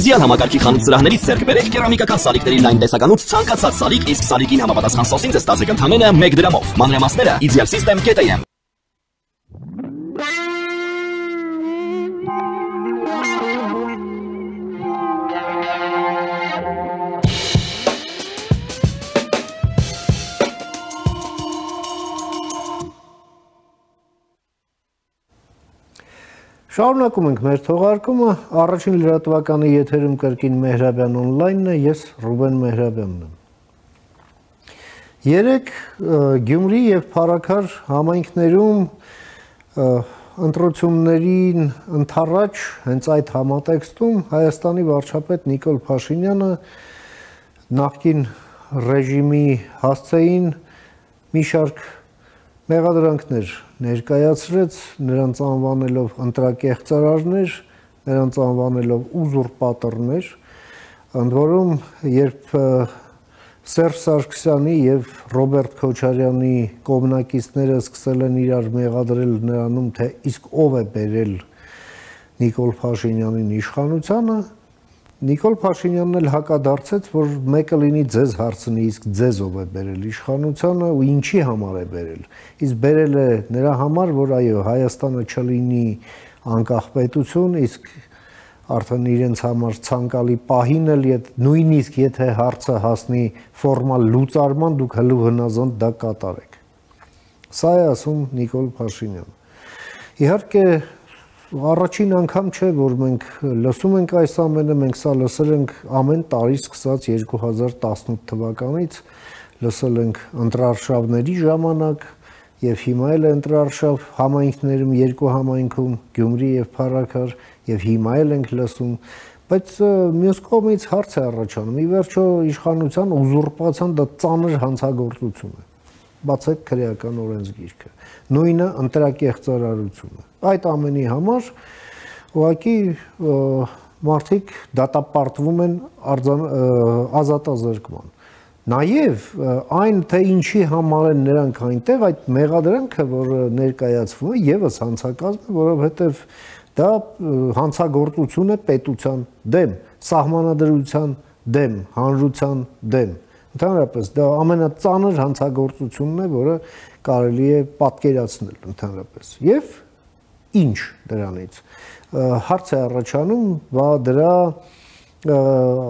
Իդեալ համակարգի խանութ սրահներից ձեռք բերեք կերամիկական սալիկների լայն տեսականուց ցանկացած սալիկ, իսկ սալիկին համապատասխան սոսին ձեզ տալիս ընդամենը 1 դրամով։ Մանրամասները idealsystem.am։ Շարունակում ենք մեր թողարկումը, առաջին լրատվականի եթերում կրկին Մեհրաբյան օնլայնն է, ես Ռուբեն Մեհրաբյանն եմ։ Երեկ Գյումրի և Փարաքար համայնքներում ընտրություններին ընդառաջ հենց այդ համատեքստում Հայաստանի վարչապետ Նիկոլ Փաշինյանը նախկին ռեժիմի հասցեին մի շարք մեղադրանքներ ներկայացրեց, նրանց անվանելով ընտրակեղծարարներ, նրանց անվանելով ուզուրպատորներ, ընդ որում, երբ Սերժ Սարգսյանի և Ռոբերտ Քոչարյանի կողմնակիցները սկսել են իրար մեղադրել նրանում, թե իսկ ով է բերել Նիկոլ Փաշինյանին իշխանությանը, Նիկոլ Փաշինյանն էլ հակադարձեց, որ մեկը լինի ձեզ հարցնի, իսկ ձեզ ով է բերել իշխանությանը ու ինչի համար է բերել։ Իսկ բերել է նրա համար, որ այո, Հայաստանը չլինի անկախ պետություն, իսկ արդեն իրենց համար ցանկալի պահին էլ նույնիսկ եթե հարցը հասնի ֆորմալ լուծարման, դուք հլու հնազանդ դա կատարեք։ Սա է ասում Նիկոլ Փաշինյանը։ Իհարկե առաջին անգամ չէ, որ մենք լսում ենք այս ամենը, մենք սա լսել ենք ամեն տարի սկսած 2018 թվականից, լսել ենք ընտրարշավների ժամանակ և հիմա էլ է ընտրարշավ համայնքներում, երկու համայնքում, Գյումրի և Փարաքար, և հիմա էլ ենք լսում, բայց մյուս կողմից հարց է առաջանում, ի վերջո իշխանության ուզուրպացիան դա ծանր հանցագործություն է, բացեք քրեական օրենսգիրքը, նույնը ընտրակեղծարարությունը։ Այդ ամենի համար ուղղակի մարդիկ դատապարտվում են ազատազրկման։ Նաև այն, թե ինչի համար են նրանք այնտեղ, այդ մեղադրանքը, որը ներկայացվում է, ևս հանցակազմ է, որովհետև դա հանցագործություն է պետության դեմ, սահմանադրության դեմ, հանրության դեմ։ Ընդհանրապես դա ամենածանր հանցագործությունն է, որը կարելի է պատկերացնել ընդհանրապես։ Եվ ինչ դրանից։ Հարց է առաջանում, դրա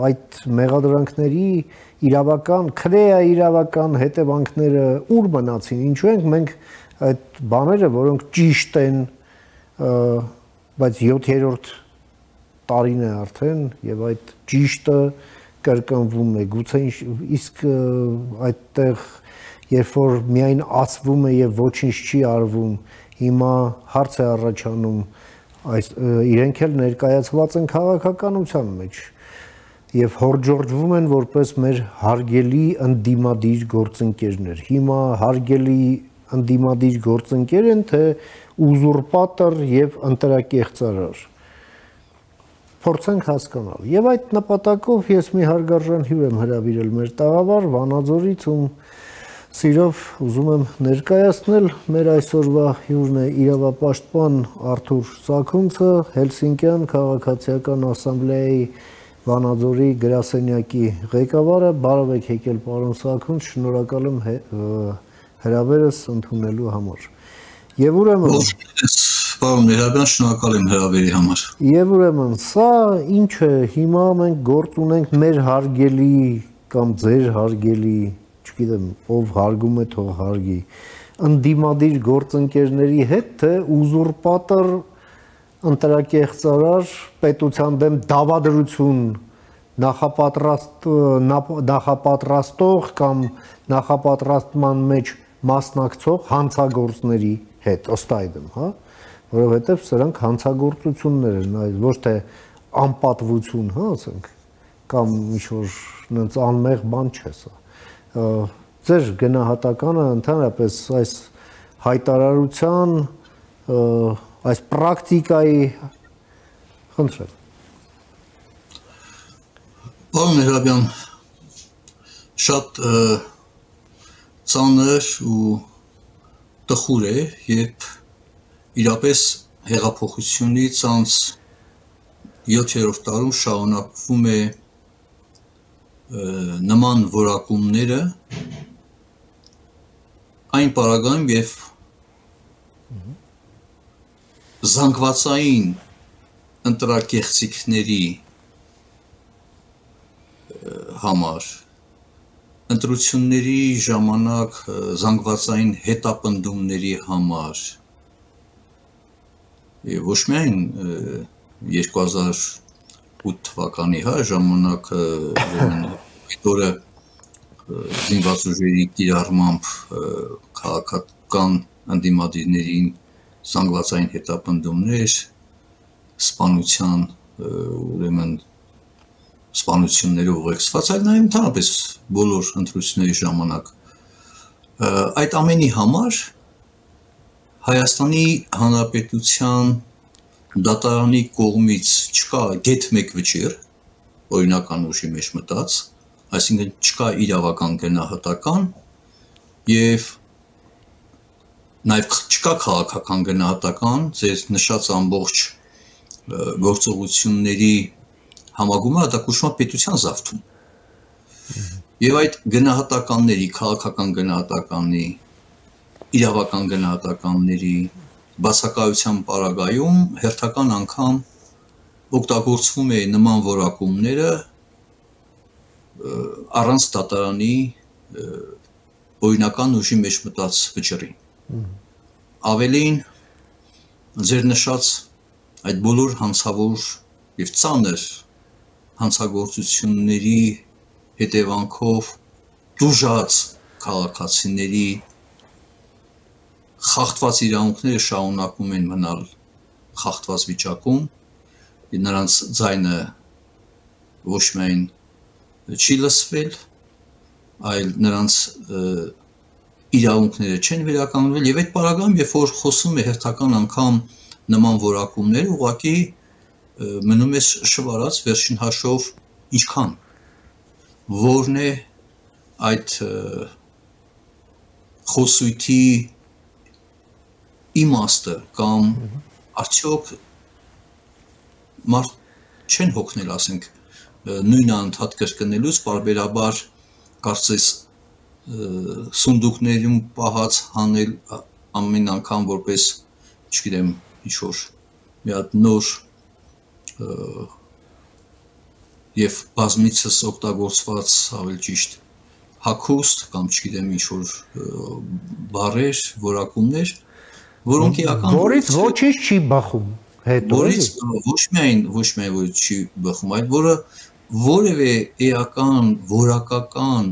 այդ մեղադրանքների իրավական, քրեաիրավական հետևանքները ուր մնացին, ինչու ենք մենք այդ բաները, որոնք ճիշտ են, բայց 7-րդ տարին է արդեն, և այդ ճիշտը կրկնվում է, գուցե իսկ այդտեղ, երբ որ միայն ասվում է և ոչինչ չի արվում, հիմա հարց է առաջանում, իրենք էլ ներկայացված են քաղաքականության մեջ և հորջորջվում են որպես մեր հարգելի ընդդիմադիր գործընկերներ։ Հիմա հարգելի ընդդիմադիր գործընկեր են, թե ուզուրպատոր և ընտրակեղծարար։ Փորձենք հասկանալ։ Եվ այդ նպատակով ես մի հարգարժան հյուր եմ հրավիրել մեր տաղավար Վանաձորից, ում սիրով ուզում եմ ներկայացնել, մեր այսօրվա հյուրն է իրավապաշտպան Արթուր Սաքունցը, Հելսինկյան քաղաքացիական ասամբլեայի Վանաձորի գրասենյակի ղեկավարը, բարև եք եկել պարոն Սաքունց, շնորհակալ եմ հրավերս ընդունելու համար։ Եվ ուրեմն Պարոն Մեհրաբյան, շնորհակալ եմ հրավերի համար։ Եվ ուրեմն սա ինչ է, հիմա մենք գործ ունենք մեր հարգելի կամ ձեր հարգելի, չգիտեմ, ով հարգում է, թող հարգի, ընդդիմադիր գործընկերների հետ, թե ուզուրպատոր ընտրակեղծարար պետության դեմ դավադրություն նախապատրաստող կամ նախապատրաստման մեջ մասնակցող հանցագործների հետ, ըստ այդմ, հա, որովհետև սրանք հանցագործություններ են, ոչ թե անպատվություն, հա, ասենք, կամ ինչ-որ նենց անմեղ բան չէ սա։ Ձեր գնահատականը ընդհանրապես այս հայտարարության, այս պրակտիկայի, խնդրեմ։ Պարոն Մեհրաբյան, շատ ծանր ու տխուր է, երբ իրապես հեղափոխությունից անց 7-րդ տարում շարունակվում է նման որակումները այն պարագայում եւ զանգվածային ընտրակեղծիքների համար ընտրությունների ժամանակ զանգվածային հետապնդումների համար եւ ոչ միայն 2008 թվականի ժամանակ դուրը զինված ուժերի կիրառմամբ քաղաքական անդիմադիրներին զանգվածային հետապնդումներ սպանության ուրեմն սպանությունները ուղեկցված, այլ նաև ընդհանրապես բոլոր ընտրությունների ժամանակ այդ ամենի համար Հայաստանի Հանրապետության դատարանի կողմից չկա գեթ մեկ վճիռ օրինական ուժի մեջ մտած, այսինքն չկա իրավական գնահատական եւ նաև չկա քաղաքական գնահատական, ձեր նշած ամբողջ գործողությունների համագումարը դա կոչվում է պետության զավթում։ Եվ այդ գնահատականների, քաղաքական գնահատականի, իրավական գնահատականների բացակայության պարագայում հերթական անգամ օգտագործվում է նման որակումները առանց դատարանի օրինական ուժի մեջ մտած վճռին։ Ավելին ձեր նշած այդ բոլոր հանցավոր եւ ծանր հանցագործությունների հետևանքով դուժած քաղաքացիների խախտված իրավունքները շարունակում են մնալ խախտված վիճակում, նրանց ձայնը ոչ միայն չի լսվել, այլ նրանց իրավունքները չեն վերականգնվել եւ այդ պարագայում, երբ որ խոսում է հերթական անգամ նման որակումներ, ուղղակի մնում է շվարած վերջին հաշվով ինչքան որն է այդ խոսույթի իմաստը կամ արդյոք մարդ չեն հոգնել, ասենք նույն անդադ կրկնելուց պարբերաբար կարծես սունդուկներում պահած հանել ամեն անգամ որպես չգիտեմ ինչ-որ մի հատ նոր եւ բազմիցս օգտագործված ավելի ճիշտ հագուստ կամ չգիտեմ ինչ-որ բառեր, որակումներ, որոնք իրական որից ոչինչ չի բխում հետո որից ոչ միայն որ չի բխում, այլ որը որևէ էական, որակական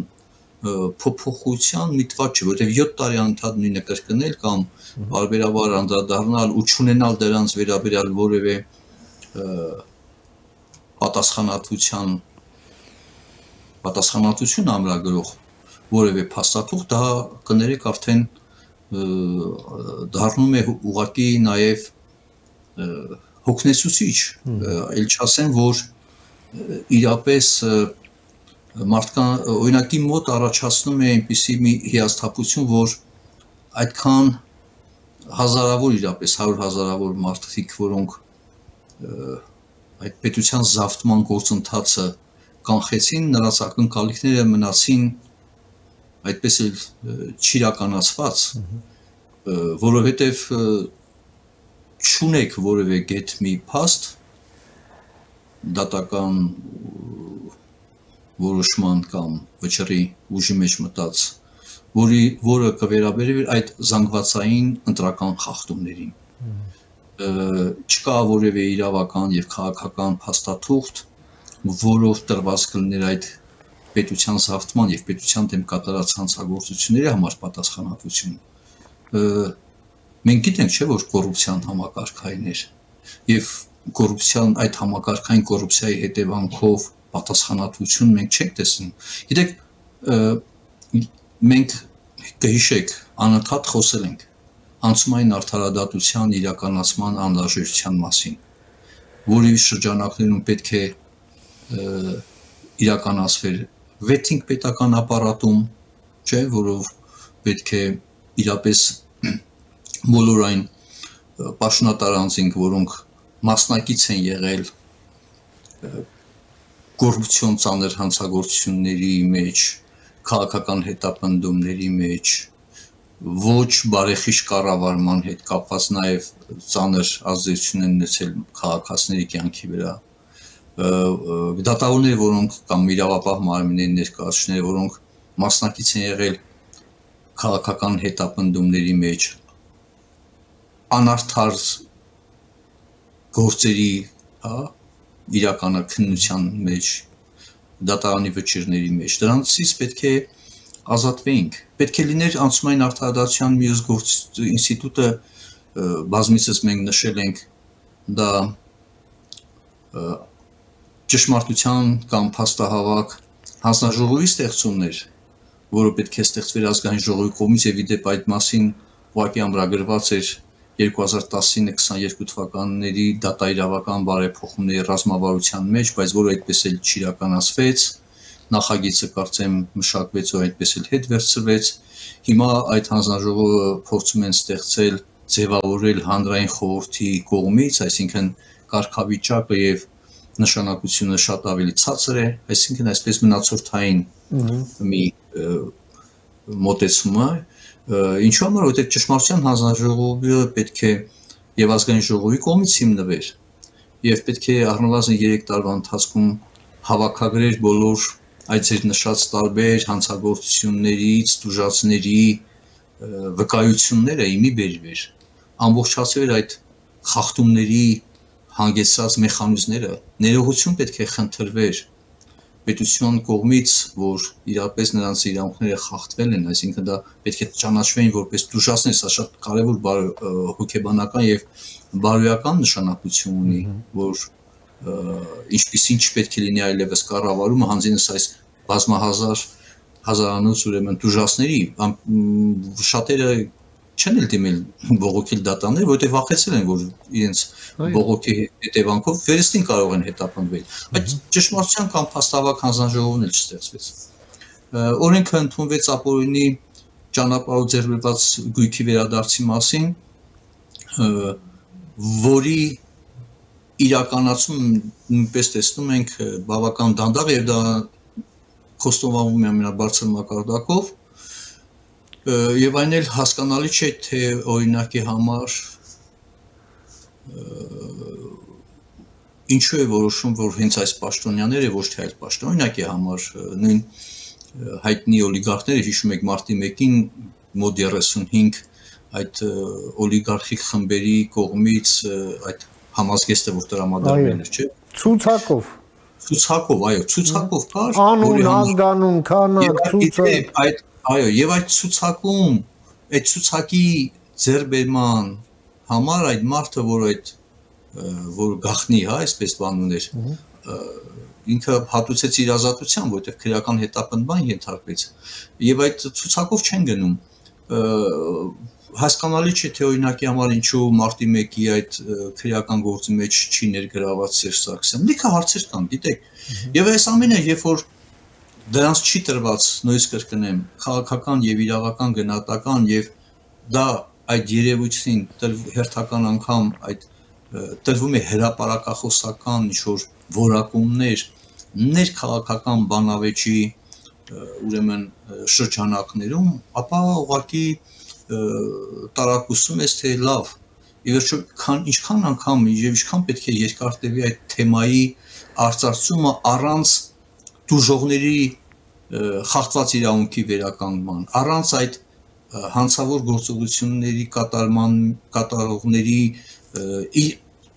փոփոխության միտված չէ, որտեղ 7 տարի անդադ նույնը կրկնել կամ բարբերաբար անդրադառնալ ու չունենալ դրանց վերաբերյալ որևէ պատասխանատվություն ամրագրող որևէ փաստաթուղթ դա կներեք արդեն դառնում է ուղղակի նաև հոգնեցուցիչ, այլ չասեմ, որ իրապես մարդկան օրինակի մոտ առաջացնում է այնպիսի մի հիասթափություն, որ այդքան հազարավոր իրապես 100,000-ավոր մարդիկ, որոնք այդ պետության զավթման գործընթացը կանխեցին, նրանց ակնկալիքները մնացին այդպես էլ չիրականացված, որովհետև չունեք որևէ գեթ մի փաստ դատական որոշման կամ վճռի ուժի մեջ մտած, որը կվերաբերվի այդ զանգվածային ընտրական խախտումներին։ Չկա որևէ իրավական եւ քաղաքական փաստաթուղթ, որով տրված կլիներ այդ պետության զավթման եւ պետության դեմ կատարած հանցագործությունների համար պատասխանատվություն։ Մենք գիտենք, չէ՞, որ կոռուպցիան համակարգային էր եւ կոռուպցիան այդ համակարգային կոռուպցիայի հետևանքով պատասխանատվություն մենք չենք տեսնում։ Գիտեք, մենք կհիշեք, անընդհատ խոսել ենք անցումային արդարադատության իրականացման անհրաժեշտության մասին, որի շրջանակներում պետք է իրականացվեր վեթինգ պետական ապարատում, չէ, որով պետք է իրապես բոլոր այն պաշտոնատար անձինք, որոնք մասնակից են եղել կոռուպցիոն ծանր հանցագործությունների մեջ, քաղաքական հետապնդումների մեջ, ոչ բարեխիղճ կառավարման հետ կապված նաև ծանր ազդեցություն են ունեցել քաղաքացիների կյանքի վրա, դատավորները, որոնք կամ իրավապահ մարմինների ներկայացուցիչները, որոնք մասնակից են եղել քաղաքական հետապնդումների մեջ, անարդար գործերի, իրականաքննության մեջ, դատարանի վճիռների մեջ, դրանցից պետք է ազատվեինք, պետք է լիներ անցումային արդարադատության մյուս ինստիտուտը, բազմիցս մենք նշել ենք, դա ճշմարտության կամ փաստահավաք հանձնաժողովի ստեղծումներ, որը պետք է ստեղծվեր ազգային ժողովի կողմից եւ իդեպ այդ մասին ուղղակի ամրագրված էր 2019-22 թվականների դատաիրավական բարեփոխումների ռազմավարության մեջ, բայց որը այդպես էլ չիրականացվեց, նախագիծը կարծեմ մշակվեց ու այդպես էլ հետ վերցրվեց, հիմա այդ հանձնաժողովը փորձում են ստեղծել, ձևավորել հանրային խորհրդի կողմից, այսինքն կարգավիճակը եւ նշանակությունը շատ ավելի ցածր է, այսինքն այսպես մնացորդային մի մոտեցում է, ինչու համար, որտեղ ճշմարտության հանձնաժողովը պետք է եւ ազգային ժողովի կողմից հիմնվեր եւ պետք է առնվազն 3 տարվա ընթացքում հավաքագրեր բոլոր այդ ձեր նշած տարբեր հանցագործություններից, դժվարությունների վկայությունները իմի բերվեր, ամբողջացվեր այդ խախտումների հանգեցած մեխանիզմները, ներողություն պետք է խնդրվեր պետության կողմից, որ իրապես նրանց իրավունքները խախտվել են, այսինքն դա պետք է ճանաչվեն որպես դժվարներ, սա շատ կարևոր հոգեբանական եւ բարոյական նշանակություն ունի, որ ինչպիսին չպետք է լինի այլևս կառավարումը հանձինս այս բազմահազար հազարանոց ուրեմն դժվարների, շատերը չեն էլ դիմել բողոքել դատաներ, որովհետև վախեցել են, որ իրենց բողոքի հետևանքով վերստին կարող են հետապնդվել։ Բայց ճշմարտության կամ փաստավակ հանձնաժողովն էլ չստեղծվեց։ Օրենքը ընդունվեց ապօրինի ճանապարհով ձեռբերված գույքի վերադարձի մասին, որի իրականացում նույնպես տեսնում ենք բավական դանդաղ եւ դա խոստովանվում է ամենաբարձր մակարդակով եւ այն էլ հասկանալի չէ թե օրինակի համար ինչու է որոշում որ հենց այս պաշտոնյաները ոչ թե այլ պաշտոն օրինակի համար նույն հայտնի օլիգարխները հիշում եք մարտի 1-ին մոտ 35 այդ օլիգարխիկ խմբերի կողմից այդ համազգեստը որ տրամադրվել էր, չէ՞։ Ցուցակով, այո, ցուցակով կար, անուն, ազգանուն, քանակ, ցուցակ։ Այո, եւ այդ ցուցակում, այդ ցուցակի ձեռբերման համար այդ մարդը, որ գախնի, հա, այսպես բան ուներ, ինքը հատուցեց իր ազատության, որտեղ քրեական հետապնդման ենթարկվեց, եւ այդ ցուցակով չեն գնում։ Հասկանալի չէ թե օրինակի համար ինչու մարտի 1-ի այդ քրեական գործի մեջ չի ներգրաված Սերժ Սարգսյանը։ Լիքը հարցեր կան, գիտեք։ Եվ այս ամենը, երբ որ դրանց չի տրված, նույնիսկ կրկնեմ, քաղաքական եւ իրավական գնահատական եւ դա այդ երևույթին հերթական անգամ այդ տրվում է հրապարակախոսական ինչ-որ որակումներ ներքաղաքական բանավեճի ուրեմն շրջանակներում, ապա ուղղակի տարակուսում ես թե լավ, ի վերջո ինչքան անգամ եւ ինչքան պետք է երկար տևի այդ թեմայի արծարծումը առանց դժողների խախտված իրավունքի վերականգնման, առանց այդ հանցավոր գործողությունների կատարողների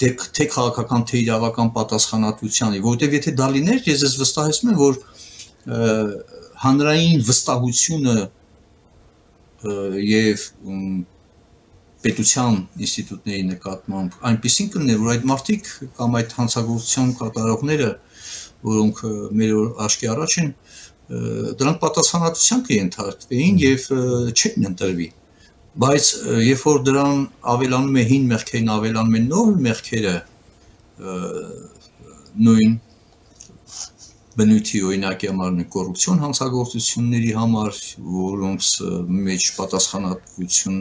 թե քաղաքական թե իրավական պատասխանատվության, որովհետև եթե դա լիներ, ես ես վստահեցնում եմ, որ հանրային վստահությունը եւ պետության ինստիտուտների նկատմամբ այնպեսին կլիներ, որ այդ մարդիկ կամ այդ հանցագործության կատարողները, որոնք մեր աչքի առաջ են, դրանք պատասխանատվության կենթարկվեին եւ չեն ընտրվի։ Բայց երբ որ դրան ավելանում է հին մեղքերին, ավելանում են նոր մեղքերը, նույն բնույթի օրինակի համար կոռուպցիոն հանցագործությունների համար, որոնց մեջ պատասխանատվություն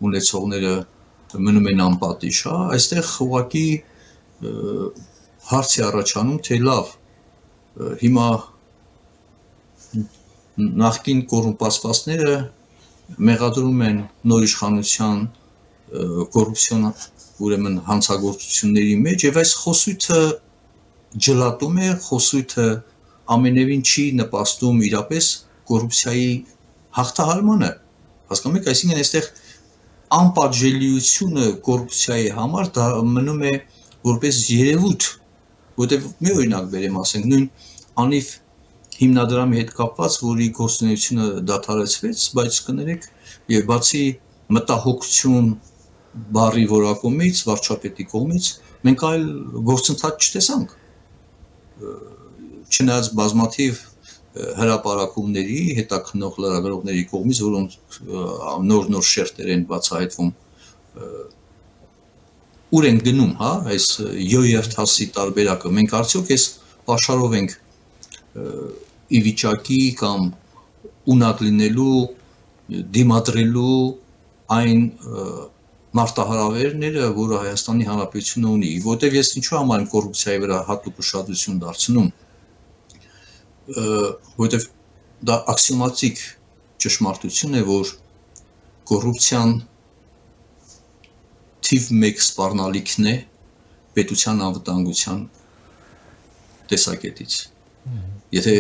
ունեցողները մնում են անպատիժ, այստեղ ուղղակի հարցի առաջանում, թե լավ, հիմա նախկին կոռումպացվածները մեղադրում են նոր իշխանության կոռուպցիոն ուրեմն հանցագործությունների մեջ եւ այս խոսույթը ջլատում է, խոսույթը ամենևին չի նպաստում իրապես կոռուպցիայի հաղթահարմանը, հասկանում եք, այսինքն այստեղ անպատժելիությունը կոռուպցիայի համար դա մնում է որպես երևույթ, որտեղ մի օրինակ բերեմ, ասենք նույն անիվ հիմնադրամի հետ կապված, որի գործունեությունը դադարեցվեց, բայց կներեք, եւ բացի մտահոգություն բառի որակումից, վարչապետի կողմից, մենք այլ գործընթաց չտեսանք, չնայած բազմաթիվ հրապարակումների, հետաքննող լրագրողների կողմից, որոնց նոր շերտեր են բացահայտվում, ուր են գնում, հա, այս յոյերթասի տարբերակը, մենք արդյոք այս պաշարով ենք ի վիճակի կամ ունակ լինելու, դիմադրելու այն մարտահրավերները, որը Հայաստանի Հանրապետությունը ունի, որտեղ ես ինչու համար եմ կոռուպցիայի վրա հատուկ ուշադրություն դարձնում, որտեղ դա աքսիոմատիկ ճշմարտություն է, որ կոռուպցիան թիվ 1 սպառնալիքն է պետության անվտանգության տեսակետից։ Եթե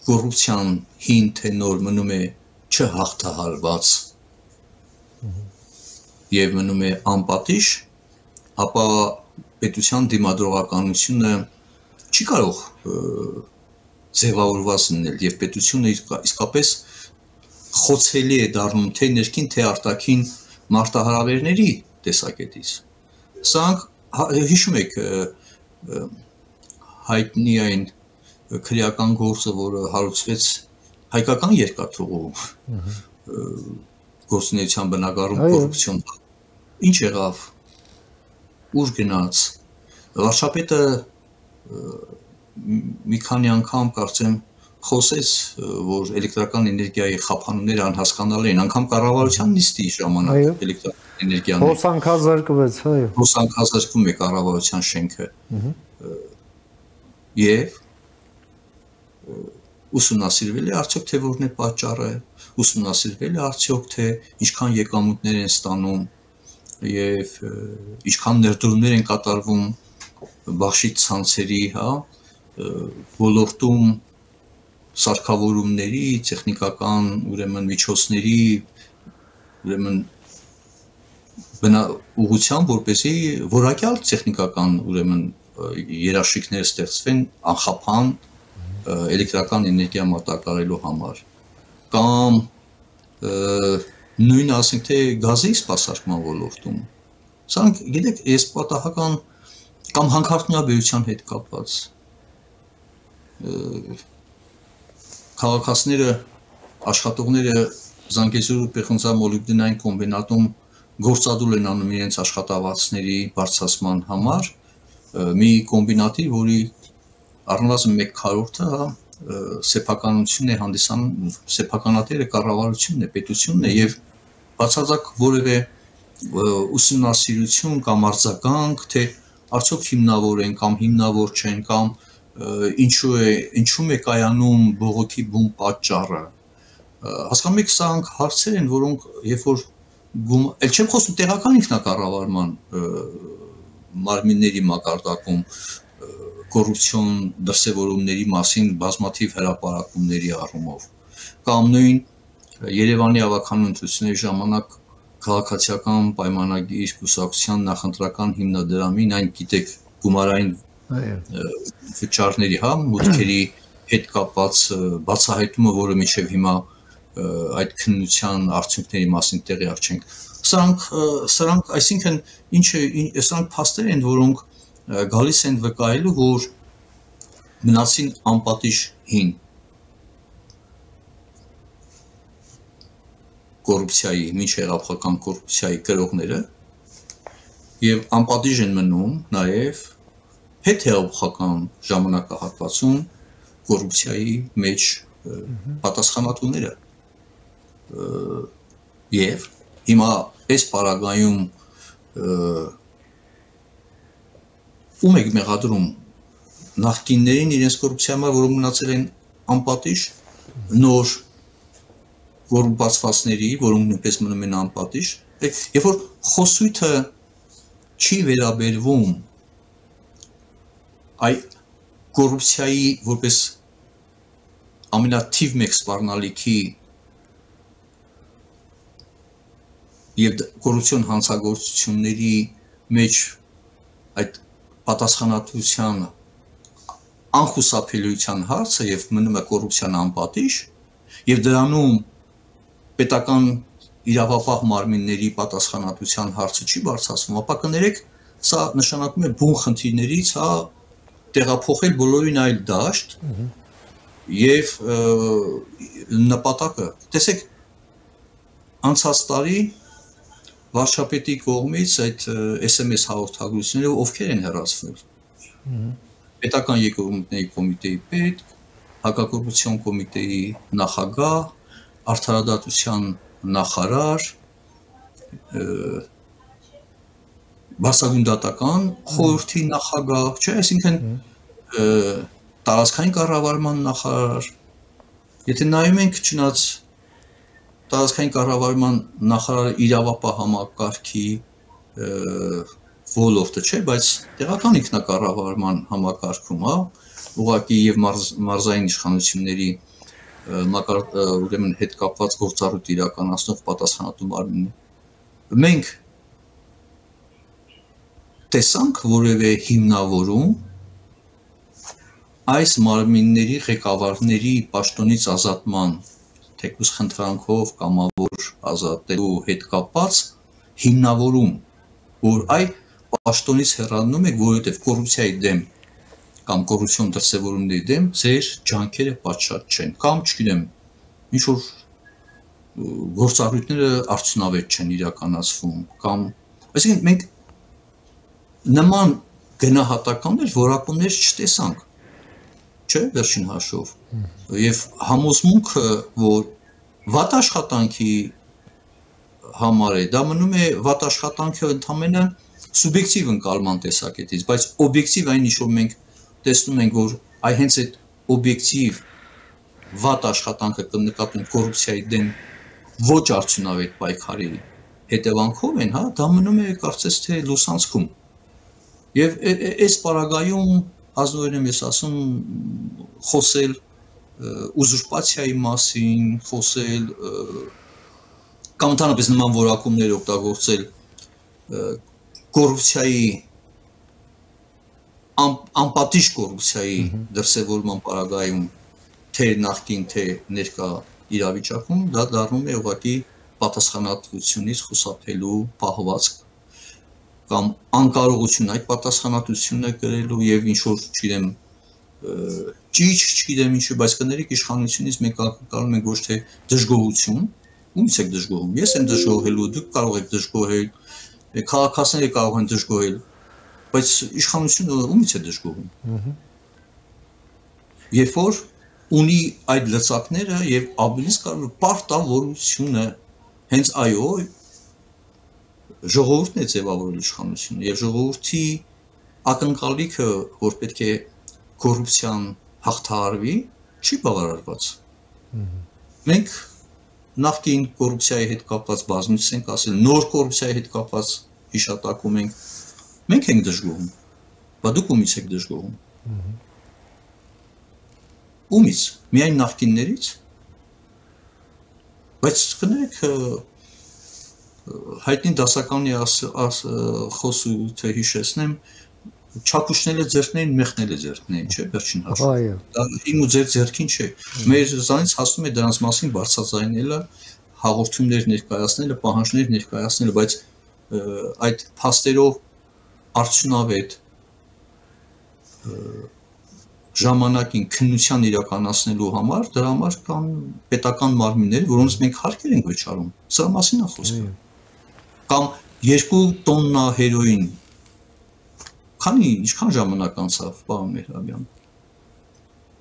կոռուպցիան հին թե նոր մնում է չհաղթահարված եւ մնում է անպատիժ, ապա պետության դիմադրողականությունը չի կարող ձևավորված լինել եւ պետությունը իսկապես խոցելի է դառնում թե ներքին թե արտաքին մարտահրավերների տեսակետից։ Սրանք հիշում եք հայտնի այն քրեական գործը, որը հարուցվեց հայկական երկաթուղու գործունեության բնակարում կոռուպցիոն, ինչ եղավ, ուր գնաց, վարչապետը մի քանի անգամ կարծեմ խոսեց, որ էլեկտրական էներգիայի խափանումները անհասկանալի են, անգամ կառավարության նիստի ժամանակ էլեկտրական էներգիան հոսանքազրկվեց, այո, հոսանքազրկվում է կառավարության շենքը եւ ուսումնասիրվել է արդյոք թե որն է պատճառը, ուսումնասիրվել է արդյոք թե ինչքան եկամուտներ են ստանում եւ ինչքան ներդրումներ են կատարվում բաշխի ցանցերի, հա, ոլորտում սարքավորումների, տեխնիկական, ուրեմն միջոցների, ուրեմն ուղղությամբ, որպեսզի որակյալ տեխնիկական, ուրեմն երաշխիքներ ստեղծվեն անխափան էլեկտրական էներգիա մատակարարելու համար, կամ նույն ասենք թե գազի սպասարկման ոլորտում, սրանք գիտեք, ես պատահական կամ հանքարդյունաբերության հետ կապված քաղաքացիները, աշխատողները Զանգեզուրի պեխնձամոլիբդենային կոմբինատում գործադուլ են անում իրենց աշխատավարձների բարձրացման համար, մի կոմբինատի, որի առնվազն 1/4-ը սեփականություն է հանդիսանում, սեփականատերը կառավարությունն է, պետությունն է եւ բացարձակ որևէ ուսումնասիրություն կամ արձագանք, թե արդյոք հիմնավոր են կամ հիմնավոր չեն կամ ինչու է կայանում բողոքի բուն պատճառը, հասկանում եք, սրանք հարցեր են, որոնք երբ որ ել չեմ խոսում տեղական ինքնակառավարման մարմինների մակարդակում կոռուպցիոն դրսևորումների մասին բազմաթիվ հրապարակումների առումով, կամ նույն Երևանի ավականու ընտրությունների ժամանակ քաղաքացիական պայմանագիր կուսակցության նախընտրական հիմնադրամին, այն գիտեք գումարային վճարների, հա, մուտքերի հետ կապված բացահայտումը, որը մինչև հիմա այդ քննության արդյունքների մասին տեղյակ չենք։ Սրանք, այսինքն, սրանք փաստեր են, որոնք գալիս են վկայելու, որ մնացին անպատիժ հին կոռուպցիայի, միջհեղափոխական կոռուպցիայի կրողները եւ անպատիժ են մնում նաեւ հետհեղափոխական ժամանակահատվածում կոռուպցիայի մեջ պատասխանատուները եւ հիմա այս պարագայում ում եք մեղադրում նախկիններին իրենց կոռուպցիայի համար, որոնք մնացել են անպատիժ, նոր կոռումպացվածների, որոնք նույնպես մնում են անպատիժ, երբ որ խոսույթը չի վերաբերվում այդ կոռուպցիայի որպես ամենաթիվ մեկ սպառնալիքի եւ կոռուպցիոն հանցագործությունների մեջ այդ պատասխանատվության անխուսափելիության հարցը եւ մնում է կոռուպցիան անպատիժ եւ դրանում պետական իրավապահ մարմինների պատասխանատվության հարցը չի բարձրացվում, ապա կներեք, սա նշանակում է բուն խնդիրներից հա տեղափոխել բոլորին այլ դաշտ եւ նպատակը տեսեք անցած տարի վարչապետի կողմից այդ SMS հաղորդագրությունները ովքեր են հեռացվել պետական եկամուտների կոմիտեի պետ, հակակոռուպցիոն կոմիտեի նախագահ, արդարադատության նախարար, բարձրագույն դատական խորհրդի նախագահ, չէ, այսինքն տարածքային կառավարման նախարար, եթե նայում ենք չնայած տարածքային կառավարման նախարարը իրավապահ համակարգի ոլորտը չէ, բայց տեղական ինքնակառավարման համակարգում, հա, ուղղակի եւ մարզային իշխանությունների ուրեմն հետ կապված գործառույթ իրականացնող պատասխանատու մարմիններ։ Մենք տեսանք որևէ հիմնավորում այս մարմինների ղեկավարների պաշտոնից ազատման թեկուզ խնդրանքով կամավոր ազատելու հետ կապված հիմնավորում, որ այ պաշտոնից հեռանում եք, որովհետև կոռուպցիայի դեմ կամ կոռուպցիոն դրսևորումների դեմ ձեր ջանքերը պատշաճ չեն, կամ չգիտեմ, ինչ որ գործառույթները արդյունավետ չեն իրականացվում, կամ այսինքն մենք նման գնահատականներ, որակումներ չտեսանք, չէ, վերջին հաշվով, եւ համոզմունքը, որ վատ աշխատանքի համար է, դա մնում է վատ աշխատանքը ընդամենը սուբյեկտիվ ընկալման տեսակետից, բայց օբյեկտիվ այն ինչ որ մենք տեսնում ենք, որ այ հենց այդ օբյեկտիվ վատ աշխատանքը կնկատում կոռուպցիայի դեմ ոչ արդյունավետ պայքարի հետևանքով են, հա, դա մնում է կարծես թե լուսանցքում։ Եվ այս պարագայում ազնվորեն եմ ես ասում խոսել ուզուրպացիայի մասին, խոսել կամ ընդհանրապես նման որակումներ օգտագործել կոռուպցիայի անպատիժ կոռուպցիայի դրսևորման պարագայում թե նախկին թե ներկա իրավիճակում դա դառնում է ուղղակի պատասխանատվությունից խուսափելու պահվածք կամ անկարողություն այդ պատասխանատվությունը կրելու եւ ինչ որ չգիտեմ ճիչ չգիտեմ ինչու բայց կներեք իշխանությունից մենք ակնկալում ենք ոչ թե դժգոհություն ումից եք դժգոհում ես եմ դժգոհելու դուք կարող եք դժգոհել քաղաքացիները կարող են դժգոհել բայց իշխանությունը ումից է դժգոհում երբ որ ունի այդ լծակները եւ ավելից կարող պարտավորությունը հենց այո ժողովուրդն է ձևավորել իշխանությունը եւ ժողովրդի ակնկալիքը որ պետք է կոռուպցիան հաղթահարվի չի բավարարված մենք նախկին կոռուպցիայի հետ կապված բազմիցս ենք ասել նոր կոռուպցիայի հետ կապված հիշատակում ենք մենք ենք դժգոհում բայց դուք ումից եք դժգոհում ումից միայն նախկիններից բայց կներեք հայտնի դասականի խոսույթը հիշեցնեմ չափուշները ձեռքներին մեղները ձեռքներին չէ վերջին հաշվով դա իմ ու ձեր ձեռքին չէ մեր զանից հասնում է դրանց մասին բարձրաձայնելը հաղորդումներ ներկայացնելը պահանջներ ներկայացնելը բայց այդ փաստերով արդյունավետ ժամանակին քննության իրականացնելու համար դրա համար կան պետական մարմիններ որոնց մենք հարկեր ենք վճարում սրա մասին է խոսքը կամ 2 տոննա հերոին ինչքան ժամանակ անցավ պարոն Մեհրաբյան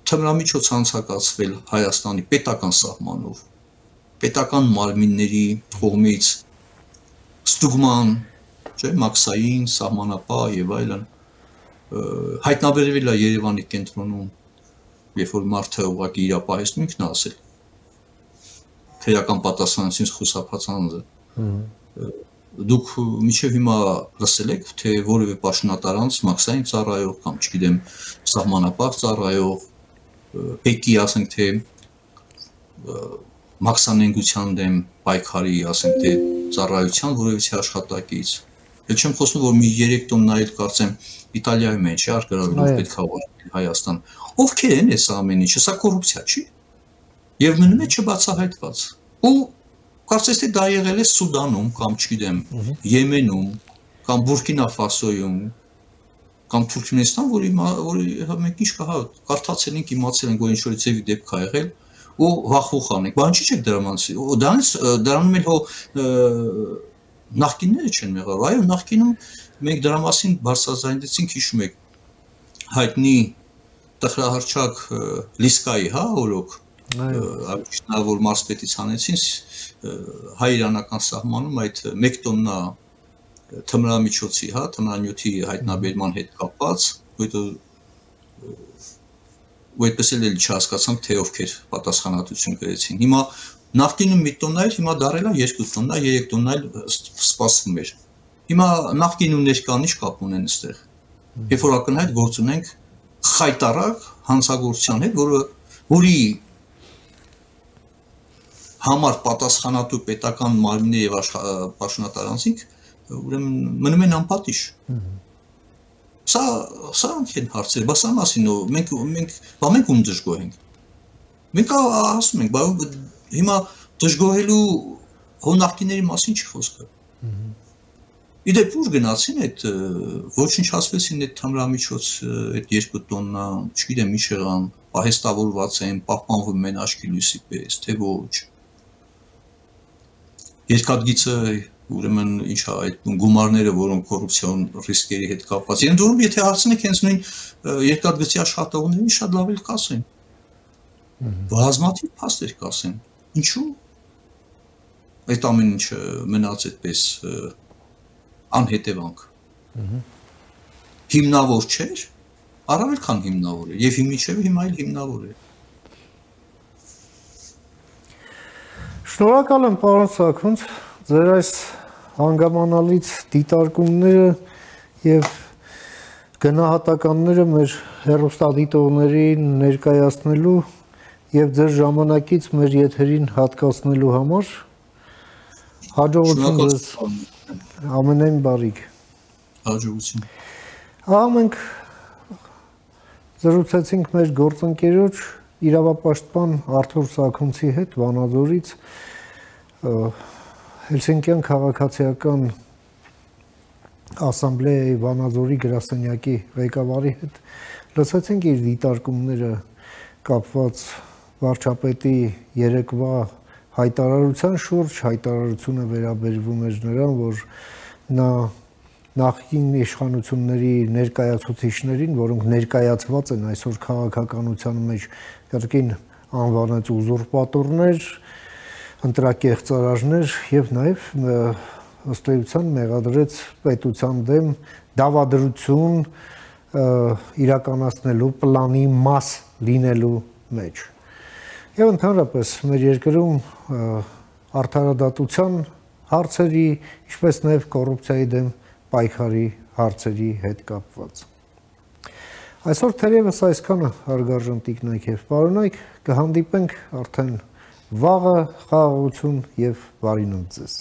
թմրամիջոց անցկացվել Հայաստանի պետական սահմանով պետական մարմինների կողմից ստուգման չէ մաքսային սահմանապահ եւ այլն հայտնաբերվել է Երևանի կենտրոնում, երբ որ մարդը ուղղակի իր պահեստում ինքն է ասել քրեական պատասխանատվությունից խուսափած անձը դուք միջև հիմա լսել եք թե որևէ պաշտոնատար անձ մաքսային ծառայող կամ չգիտեմ սահմանապահ ծառայող պեկի ասենք թե մաքսանենգության դեմ պայքարի ասենք թե ծառայության որևէ աշխատակից Ես չեմ խոսում որ մի 3 տոննա էլ կարծեմ Իտալիայի մեջ է արկրավելով պետք է ուղարկել Հայաստան ովքեր են այս ամեն ինչը սա կոռուպցիա չի եւ մնում է չբացահայտված ու կարծես թե դա եղել է Սուդանում կամ չգիտեմ Եմենում կամ Բուրկինա Ֆասոյում կամ Թուրքմենստան որի մենք ինչ կա կարդացել ենք իմացել ենք որ ինչ որ ձևի դեպք ա եղել ու վախվող անենք բան չի չեք դրամանցի դրանում էլ հո նախկինները չեն եղել այո նախկինում մենք դրա մասին բարձրաձայնեցինք հիշում եք հայտնի տխրահարչակ Լիսկայի հա օրոք այո որ մարզպետից հանեցին հայ-իրանական սահմանում այդ 1 տոննա թմրամիջոցի հա թմրանյութի հայտնաբերման հետ կապված որտեղ այդպես էլ չհասկացանք թե ովքեր պատասխանատվություն կրեցին հիմա նախկինում 1 տոննա էր հիմա դարել է 2 տոննա 3 տոննա էլ սպասվում էր հիմա նախկինում ներկան ինչ կապ ունեն այստեղ երբ որ ակնհայտ գործ ունենք խայտարակ հանցագործության հետ որի համար պատասխանատու պետական մարմիններ եւ պաշտոնատար անձինք ուրեմն մնում են անպատիժ Սա են հարցեր, բայց սա մասին մենք ում դժգոհ ենք։ Մենք ասում ենք, բայց հիմա դժգոհելու հոնակիների մասին չի խոսքը։ Իդեպ ուր գնացին այդ ոչնչացվեցին այդ թմրամիջոց այդ 2 տոննա, չգիտեմ ինչ եղան, պահեստավորված են, պահպանվում են աչքի լույսի պես, թե ոչ։ Երկաթգիծը ուրեմն ինչ է այդ գումարները, որոնք կոռուպցիոն ռիսկերի հետ կապված են, դուրում եթե հարցնեք հենց նույն երկաթգծի աշխատողներին շատ լավ էլ կասեն։ Բազմաթիվ փաստեր կասեն։ Ինչու՞։ Այդ ամեն ինչը մնաց այդպես անհետևանք։ Հիմնավոր չէր, առավել քան հիմնավոր է, եւ հիմիչեւ հիմա էլ հիմնավոր է։ Շնորհակալ եմ պարոն Սաքունց, ձեր այս հանգամանալից դիտարկումները եւ գնահատականները մեր հեռուստադիտողներին ներկայացնելու եւ ձեր ժամանակից մեր եթերին հատկացնելու համար հաջողություն ձեզ ամենայն բարիք հաջողություն մենք զրուցեցինք մեր գործընկերոջ իրավապաշտպան Արթուր Սաքունցի հետ Վանաձորից Հելսինկյան քաղաքացիական ասամբլեայի Վանաձորի գրասենյակի ղեկավարի հետ լսեցինք իր դիտարկումները կապված վարչապետի երեկվա հայտարարության շուրջ հայտարարությունը վերաբերվում էր նրան, որ նա նախկին իշխանությունների ներկայացուցիչներին, որոնք ներկայացված են այսօր քաղաքականության մեջ, կրկին անվանեց ուզուրպատորներ, ընտրակեղծարարներ եւ նաեւ ըստ էության մեղադրեց պետության դեմ դավադրություն իրականացնելու պլանի մաս լինելու մեջ։ Եվ ընդհանրապես մեր երկրում արդարադատության հարցերի, ինչպես նաեւ կոռուպցիայի դեմ պայքարի հարցերի հետ կապված։ Այսօր թերևս այսքանը հարգարժան տիկնայք եւ պարոնայք, կհանդիպենք արդեն վաղը, խաղաղություն եւ բարի նոց ձեզ։